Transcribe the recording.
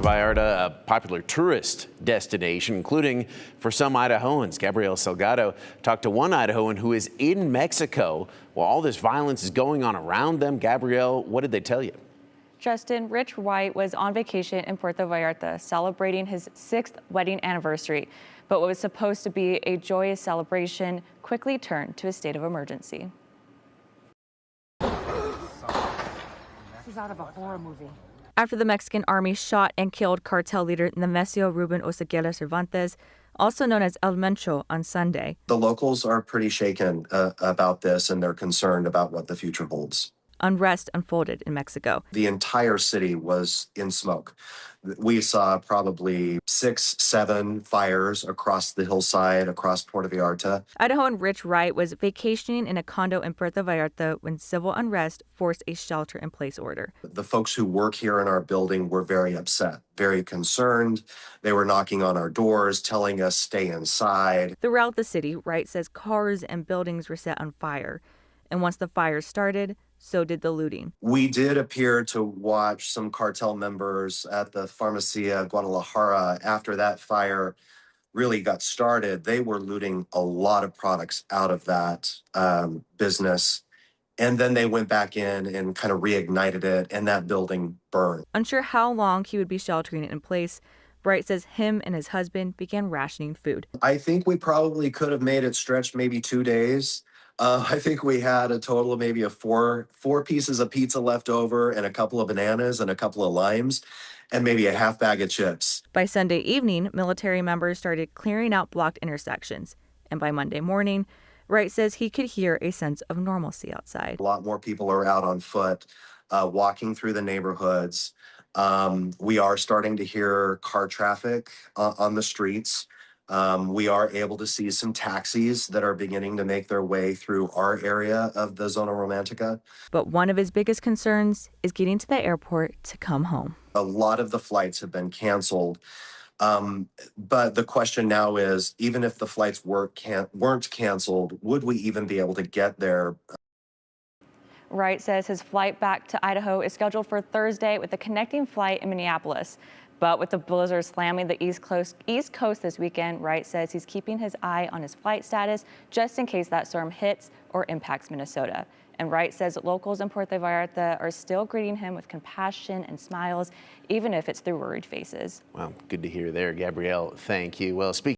Vallarta, a popular tourist destination, including for some Idahoans. Gabrielle Salgado talked to one Idahoan who is in Mexico while all this violence is going on around them. Gabrielle, what did they tell you? Justin, Rich Wright was on vacation in Puerto Vallarta celebrating his 6th wedding anniversary. But what was supposed to be a joyous celebration quickly turned to a state of emergency. This is out of a horror movie. After the Mexican army shot and killed cartel leader Nemesio Ruben Oseguera Cervantes, also known as El Mencho, on Sunday. The locals are pretty shaken about this, and they're concerned about what the future holds. Unrest unfolded in Mexico. The entire city was in smoke. We saw probably 6, 7 fires across the hillside, across Puerto Vallarta. Idahoan Rich Wright was vacationing in a condo in Puerto Vallarta when civil unrest forced a shelter-in-place order. The folks who work here in our building were very upset, very concerned. They were knocking on our doors, telling us stay inside. Throughout the city, Wright says cars and buildings were set on fire. And once the fires started, so did the looting. We did appear to watch some cartel members at the Farmacia Guadalajara. After that fire really got started, they were looting a lot of products out of that business. And then they went back in and kind of reignited it, and that building burned. Unsure how long he would be sheltering it in place, Wright says him and his husband began rationing food. I think we probably could have made it stretch maybe 2 days. I think we had a total of maybe four pieces of pizza left over, and a couple of bananas and a couple of limes, and maybe a half bag of chips. By Sunday evening, military members started clearing out blocked intersections. And by Monday morning, Wright says he could hear a sense of normalcy outside. A lot more people are out on foot, walking through the neighborhoods. We are starting to hear car traffic on the streets. We are able to see some taxis that are beginning to make their way through our area of the Zona Romantica. But one of his biggest concerns is getting to the airport to come home. A lot of the flights have been canceled. But the question now is, even if the flights weren't canceled, would we even be able to get there? Wright says his flight back to Idaho is scheduled for Thursday with a connecting flight in Minneapolis. But with the blizzard slamming the East Coast this weekend, Wright says he's keeping his eye on his flight status just in case that storm hits or impacts Minnesota. And Wright says locals in Puerto Vallarta are still greeting him with compassion and smiles, even if it's through worried faces. Well, good to hear there, Gabrielle. Thank you. Well, speaking